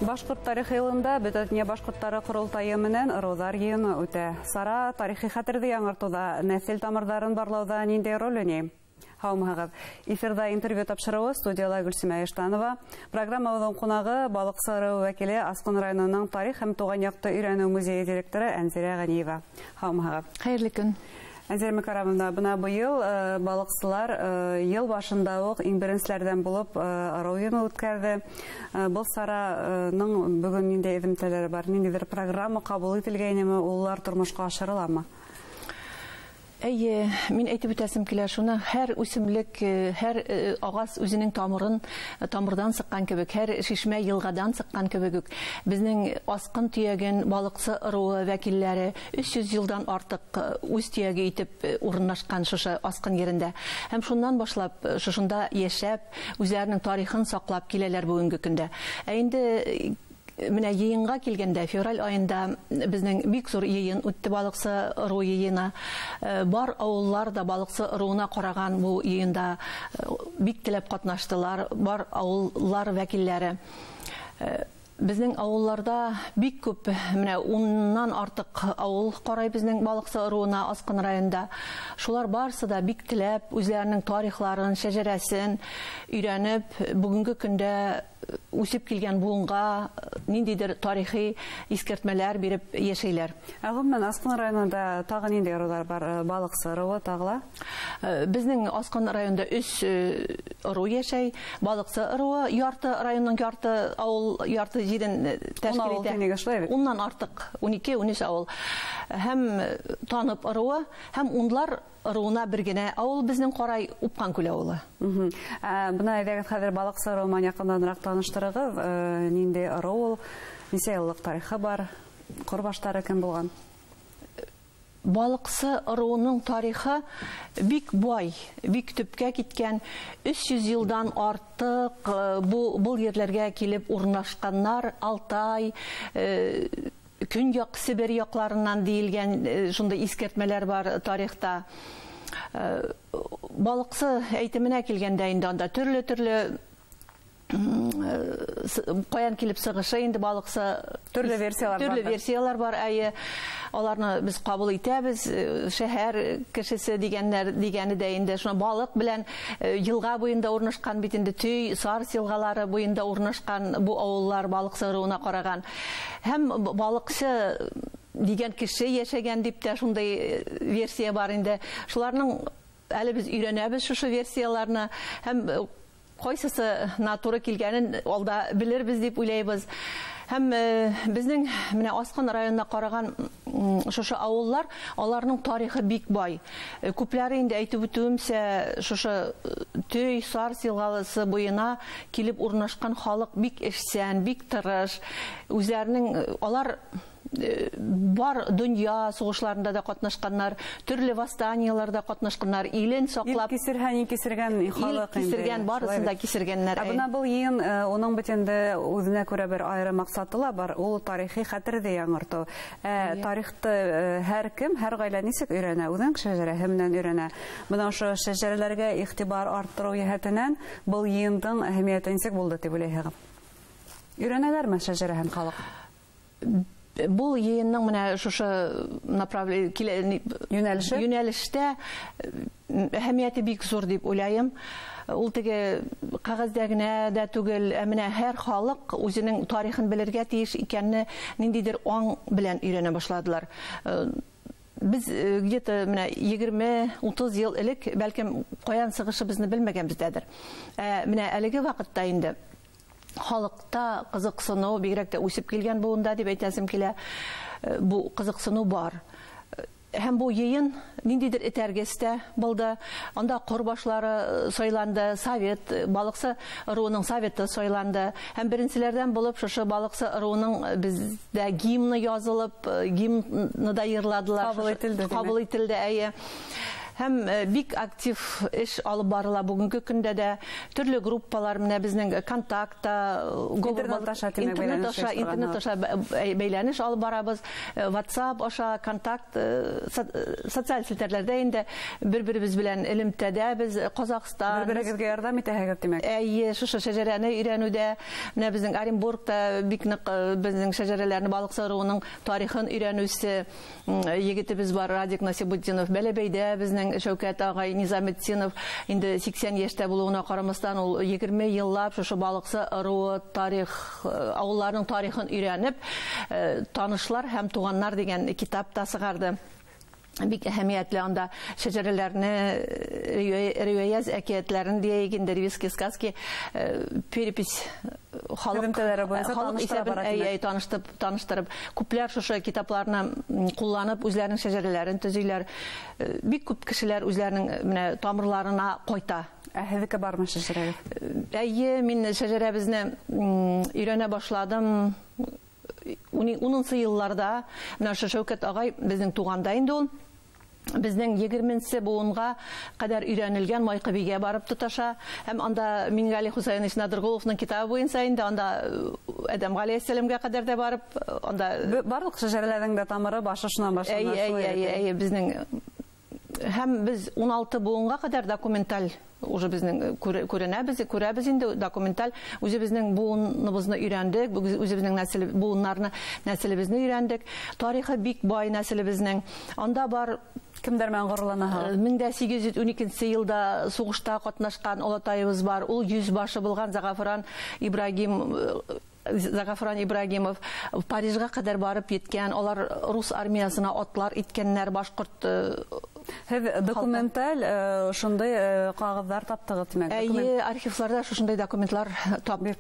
Башкорт тарихи елында Бөтәтне башкортлары курултайы менән ырулар йыйыны үтә. Сара тарихи хәтерде яңартуда, нәсел тамырларын барлауда ниндәй роль уйный? Һаумыгыз. Эфирда интервью тапшыруы студияда Гөлсемә Эштанова. Программабызның кунагы Балыксы ырыу вәкиле Аскын районының тарих һәм туган якты өйрәнү музее директоры Әнзирә Ганиева. Һаумыгыз. Хәерле көн. Әнзирә Мөхәррәмовна, бына быел балыксылар ел башында ук иң беренчеләрдән булып ырыу йыйыны үткәрде. Был Сараның бүген ниндәй эҙемтәләре бар? Ниндидер программа кабул ителгәнеме, уллар тормышка ашырыламы? Әйе, мин әйтеп үтәсем килә шуны, һәр үсемлек, һәр агас үзенең тамырдан сыккан кебек, һәр шишмә елгадан сыккан кебек. Безнең Аскын төягән балыксы ырыуы вәкилләре 300 елдан артык үз төяге итеп урынлашкан шушы Аскын yerендә. Һәм шуннан башлап шушында яшәп, үзләренең тарихын саклап киләләр бүгенге көндә. Ә инде менә йыйынга килгәндә, февраль айында безнең бик зур йыйын үтте, балыксы ырыу йыйыны. Бар авыллар да балыксы ырыуына караган бу йыйында бик теләп катнаштылар, бар авыллар вәкилләре. Безнең авылларда бик күп, менә 10ннан артык авыл карай безнең балыксы ырыуына Аскын районында. Шулар барысы да бик теләп үзләренең тарихларын, шәҗәрәсен өйрәнеп, бүгенге көндә үсеп килгән буынга ниндидер тарихи искәртмәләр биреп яшәйләр. Гомумән Аскын районында тагы нинди ырыулар бар? Балыксы ырыуы тагыла? Безнең Аскын районында 3 ырыу яшәй. Балыксы ырыуы ярты районның ярты авыл, ярты җирен тәшкил итә. 10ннан артык, 12-13 авыл. Һәм танып ырыуы, һәм унлар ырыуына бер генә авыл безнең Карай Упкан күл авылы. Бына әйдәгез хәзер балыксы ырыуын якыннанрак таныштырыгыз. Нинди ырыу, ничә еллык тарихы бар? Корбаштары кем булган? Балыксы ырыуның тарихы бик бай, бик төпкә киткән. 300 елдан артык бу ерләргә килеп урнашканнар, Алтай, Көньяк Сибир якларыннан диелгән шундай искәртмәләр бар тарихта. Балыксы әйтеменә килгәндә инде анда төрле каян килеп сыгышы инде балыксы төрле версиялар бар. Әйе, аларны без кабул итәбез. Шәһәр кешесе дигәне дә инде шуны балык белән елга буенда урнашкан бит инде Төй, Сарс елгалары буенда урнашкан бу авыллар балыксы ырыуына караган. Һәм балыксы дигән кеше яшәгән дип тә шундай версия бар инде. Шуларның әле без өйрәнәбез шушы версияларны, һәм кайсысы натуры килгәнен алда белербез дип уйлайбыз. Һәм безнең менә Аскын районына караган шушы авыллар, аларның тарихы бик бай. Күпләре инде әйтеп үтүемсә, шушы Төй, Сарс елгалысы буена килеп урнашкан халык бик эшчән, бик тырыш. Үзләренең алар бар дөнья сугышларында да катнашканнар, төрле восстанияларда катнашканнар, илен саклап, кисергән халык инде. Кисергән, барысын да кисергәннәр. Бына бу йыйын уның битендә үзенә күрә бер аерым максаты бар, ул тарихи хәтерде яңарту. Тарихты һәр кем, һәр гаилә ничек өйрәнә, үзенең шәҗәрәһе менән өйрәнә. Бына шу шәҗәрәләргә игътибар арттыру җәһәтеннән бу йыйындың әһәмияте ничек булды дип уйлыйсыз? Өйрәнәләрме шәҗәрәһен халык? Бұл йыйынның менә шушы юнәлештә әһәмияте бик зур дип уйлайым. Ул теге кагазда генә дә түгел, менә һәр халык үзенең тарихын белергә тиеш икәнне ниндидер аң белән өйрәнә башладылар. Biz где-то 20-30 ел элек бәлкем каян сыгышыбызны белмәгәнбездәдер. Менә әлеге вакытта инде халыкта кызыксыну, бигрәк тә үсеп килгән буында дип әйтәсем килә, бу кызыксыну бар. Һәм бу йыйын ниндидер этәргестә булды. Анда корбашлары сайланды, совет, балыксы ырыуының советы сайланды. Һәм беренчеләрдән булып шушы балыксы ырыуының бездә гимны язылып, гимны да йырладылар. Кабул ителде. Әйе. һәм бик актив эш алып барыла бүгенге көндә дә төрле группалар менә безнең контактта интернет аша бәйләнеш алып барабыз, WhatsApp аша контакт социаль селтәрләрдә инде бер-беребез белән элемтәдә без Казакстан бер-берегезгә ярдәм итәһегез димәк. Шушы шәҗәрәне өйрәнүдә менә безнең Оренбургта бик нык безнең шәҗәрәләрне балык сыруының тарихын өйрәнүче егетебез бар, Радик Насибутдинов. Бәләбәйдә безнең Шәүкәт агай Низаметдинов инде 80 яшьтә булуына карамастан ул 20 еллап шушы балыксы ыруы тарих авылларның тарихын өйрәнеп танышлар һәм туганнар дигән китап та сыгарды. Бик әһәмиятле анда шәҗәрәләрне, риваяз әкиятләрен диегән дәрвиски сказки перепись халык таныштырып, күпләр шушы китапларны кулланып үзләренең шәҗәрәләрен төзиләр. Бик күп кешеләр үзләренең менә тамырларына кайта. Һезнеке бармы шәҗәрәгез? Мин шәҗәрәбезне өйрәнә башладым 10 елларда. Менә Шәүкәт агай безнең туганда инде ул. Безнең 20-нче буынга кадәр өйрәнелгән Майкыбигә барып тоташа. Һәм анда Мингали Хусайнович Надыргуловның китабы буенча инде анда Адәм галәйһиссәламгә кадәр дә барып, анда барлык шәҗәрәләрнең дә тамыры башы шуннан башлана. Безнең һәм без 16 буынга кадәр документаль уже безнең күрәбез инде документаль үзебезнең буыныбызны өйрәндек, үзебезнең нәселебезне өйрәндек. Тарихы бик бай нәселебезнең. Анда бар кемдер белән горурланаһыз? 1812 елда сугышта катнашкан олатаебыз бар. Ул йөзбашы булган Загафран Ибрагимов Парижга кадәр барып еткән. Алар рус армиясына атлар иткәннәр, башкорт. Документаль шундай кагызлар таптыгыз димәк. Архивларда шундай документлар табып,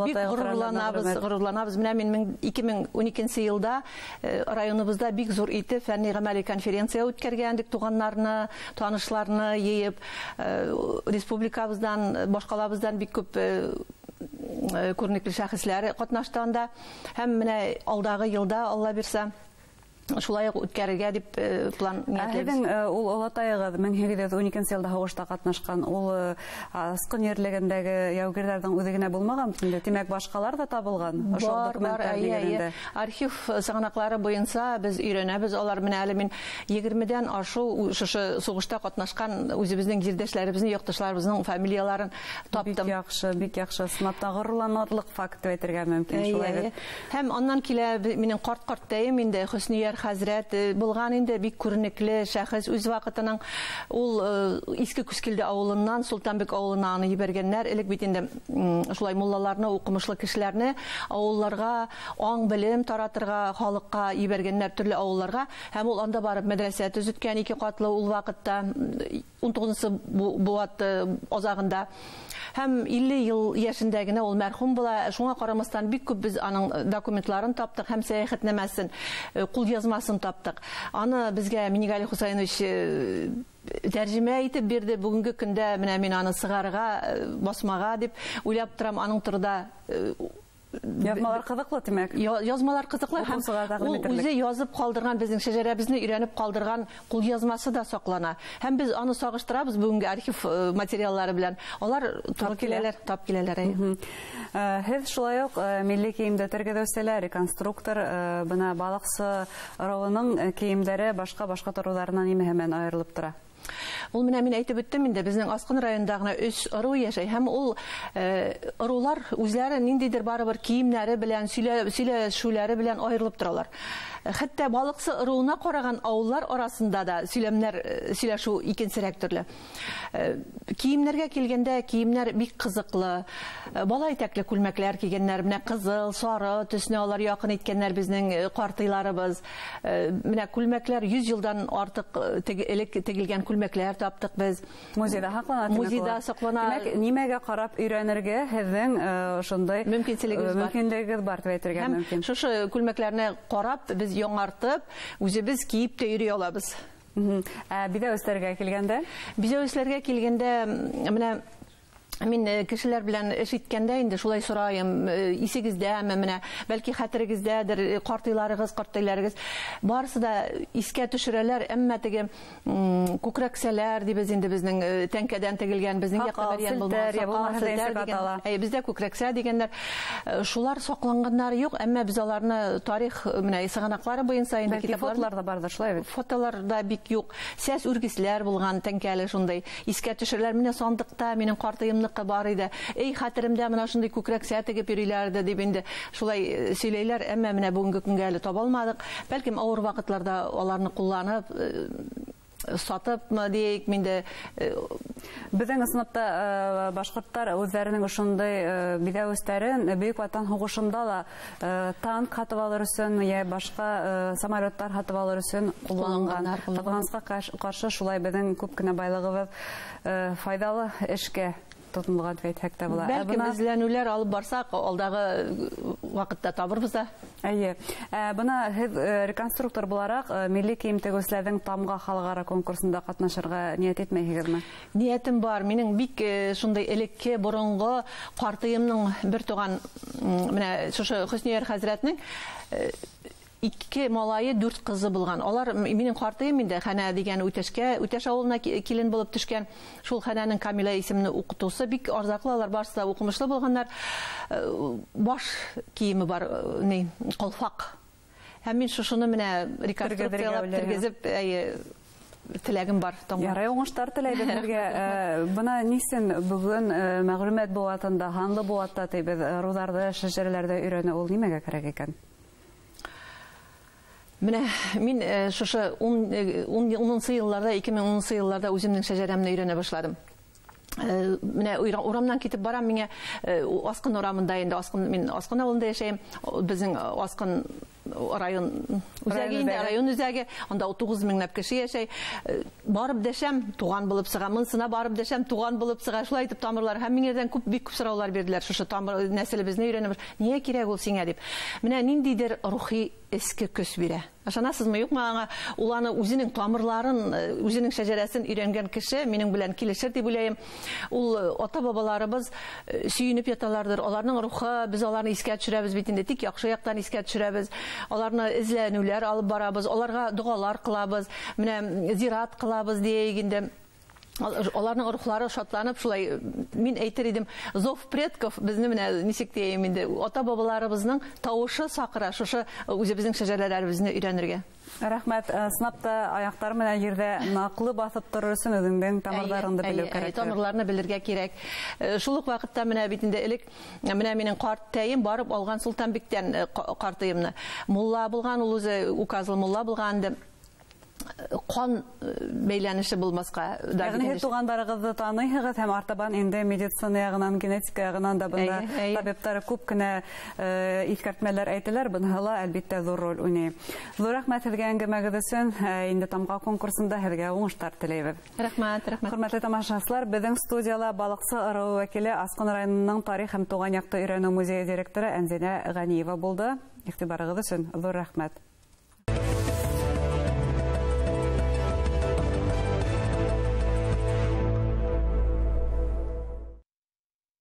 бик горурланабыз. Менә мин 2012 елда районыбызда бик зур итеп фәнни-гамәли конференция үткәргәндек, туганнарны, танышларны йыеп, республикабыздан, башкалабыздан бик күп күренекле шәхесләр катнашты анда. Һәм менә алдагы елда Алла бирсә шулай үткәрергә дип план ниятләбез. Ул олатайыгыз 1812 елда һугышта катнашкан. Ул Аскын ерлегендәге яугирләрдән үзе генә булмаган, димәк башкалар да табылган. Ошол документлар дигәндә. Архив сыгынаклары буенча без өйрәнәбез. Алар менә әле мин 20дән ашу шушы сугышта катнашкан үзебезнең җирдәшләребезнең, якташларыбызның фамилияларын таптым. Бик яхшы. Сынатта горурланырлык факт әйтергә мөмкин шулай. Һәм аннан килә минем карт-карттайым инде Хөснияр хәзрәт булган инде, бик күренекле шәхес. Үз вакытының ул Иске Күскилде авылыннан Султанбек авылына аны җибәргәннәр. Элек бит инде шулай муллаларны, укымышлы кешеләрне авылларга аң белем таратырга, халыкка җибәргәннәр төрле авылларга. Һәм ул анда барып мәдрәсә төзеткән, 2 катлы ул вакытта 19-нчы буат азагында. Һәм 50 ел яшендә генә ул мәрхүм була. Шуңа карамастан бик күп без аның документларын таптык һәм сәяхәтнамәсен, кулъязмасын таптык. Аны безгә Мингали Хусайнович тәрҗемә итеп бирде. Бүгенге көндә менә мин аны сыгарга, басмага дип уйлап торам. Аның турында язмалар кызыклы димәк. Язмалар кызыклы һәм ул үзе язып калдырган, безнең шәҗәрәбезне өйрәнеп калдырган кулъязмасы да саклана. Һәм без аны сагыштырабыз бүгенге архив материаллары белән. Алар тап киләләр. Һез шулай ук милли киемдә тергезүчеләр, реконструктор, бына балыксы равының киемдәре башка торуларыннан һәммән аерылып тора. Ул менә мин әйтеп үттем инде, безнең Аскын районында гына 3 ыру яшәй. Һәм ул ырулар үзләре ниндидер барыбер киемнәре белән, сөйләшүләре белән аерылып торалар. Хәтта балыксы ыруына караган авыллар арасында да сөйләшү икенчерәк төрле. Киемнәргә килгәндә, киемнәр бик кызыклы. Бала итәкле күлмәкләр кигәннәр, менә кызыл, сары төсне алар якын иткәннәр безнең картыйларыбыз. Менә күлмәкләр 100 елдан артык элек тегелгән күлмәкләр таптык без. Музейда саклана. Музейда саклана. Нимәгә карап өйрәнергә һезнең шундай мөмкинчелегегез бар дип әйтергә мөмкин. Шушы күлмәкләрне карап без яңартып, үзебез киеп тә йөри алабыз. Бизәүсләргә килгәндә? Бизәүсләргә килгәндә менә Мин кешеләр белән эш иткәндә инде шулай сорайым, исегездәме, менә бәлки хәтерегездәдер, картыйларыгыз, картыйларыгыз. Барысы да искә төшерәләр, әмма теге күкрәксәләр дибез инде безнең тәнкәдән тегелгән, безнең якта бәргән булмаса, бездә күкрәксә дигәннәр. Шулар сакланганнары юк, әмма без аларны тарих менә сыганаклары буенча инде китапларда бардыр, шулай бит. Фотоларда бик юк. Сәс үргисләр булган тәнкәле шундай. Искә төшерәләр, менә сандыкта минем картыйым бар иде. Эй, хәтеремдә менә шундый күкрәксә тегеп йөриләрде дип инде шулай сөйләйләр, әмма менә бүгенге көнгә әле таба алмадык. Бәлкем авыр вакытларда аларны кулланып сатыпмы диек, миндә безнең сыныпта башкортлар үзләренең шундый бидәүстәрен Бөек Ватан һугышында да танк хатып алыр өчен, я башка самолетлар хатып алыр өчен кулланган. Афганстанга каршы шулай безнең күп кенә байлыгыбыз файдалы эшкә тотынылган әйтсәк тә була. Бәлкем эзләнүләр алып барсак, алдагы вакытта табырбыз да. Әйе. Бына һез реконструктор буларак милли кием тегүчеләрнең тамга халыкара конкурсында катнашырга ният итмәйсезме? Ниятем бар. Минем бик шундай элекке борынгы картыемның бер туган менә шушы Хөснияр хәзрәтнең 2 малайы 4 кызы булган. Алар минем картыем инде Хана дигән Үтәш авылына килен булып төшкән. Шул Хананың Камила исемле укытучысы бик арзаклы, алар барысы да укымышлы булганнар. Баш киеме бар, ни, калфак. Һәм мин шушыны менә реконструкциялап тергезеп, теләгем бар. Ярый, уңыштар теләйбез сезгә. Бына нисен бүген мәгълүмат булатында, ханлы булатта тибез рузарда, шәҗәрәләрдә өйрәнә ул нимәгә кирәк икән? Менә мин шушы 10-нчы елларда, 2010 елларда үземнең шәҗәрәмне өйрәнә башладым. Менә урамнан китеп барам, миңа Аскын урамында инде, мин Аскын авылында яшәйм. Безнең Аскын район үзәге, анда 9 меңләп кеше яшәй. Барып дәшәм, туган булып сыга, монсына барып дәшәм, туган булып сыга, шулай итеп тамырлар. Һәм миңердән бик күп сораулар бирделәр, шушы тамыр нәселебезне өйрәнеп, нигә кирәк ул сиңа дип. Менә ниндидер рухи эске көч бирә. Ашанасызмы, юкмы, аңа ул аны үзенең тамырларын, үзенең шәҗәрәсен өйрәнгән кеше минем белән килешер дип уйлыйм. Ул ата-бабаларыбыз сөенеп яталардыр. Аларның рухы, без аларны искә төшерәбез бит инде, тик яхшы яктан искә төшерәбез. Аларны эзләнүләр алып барабыз, аларга дугалар кылабыз, менә зират кылабыз диек инде. Аларның рухлары шатланып, шулай мин әйтер идем, зов предков безне менә ничек дием инде, ата-бабаларыбызның тавышы сакыра, шушы үзебезнең шәҗәрәләребезне өйрәнергә. Рәхмәт. Сынапта аяктар менән җирдә наклы басып торыр өчен үзеңнең тамырларыңны белү кирәк. Тамырларны белергә кирәк. Шул ук вакытта менә бит инде элек менә минең картәем барып алган Султанбектән картыемны. Мулла булган, ул үзе указлы мулла булган инде. Кан бәйләнеше булмаска да. Ягъни тугандарыгызны таныйсыз һәм артабан инде медицина ягыннан, генетика ягыннан да бunda табиблар күп кенә искәртмәләр әйтәләр, бунһала әлбәттә зур роль уйный. Зур рәхмәт сезгә әңгәмәгез өчен. Инде тамга конкурсында сезгә уңыштар теләйбез. Рәхмәт, рәхмәт. Хөрмәтле тамашачылар, безнең студияда Балыксы ырыу вәкиле, Аскын районының тарих һәм туган якты өйрәнү музее директоры Әнзинә Ганиева булды. Игътибарыгыз өчен зур рәхмәт.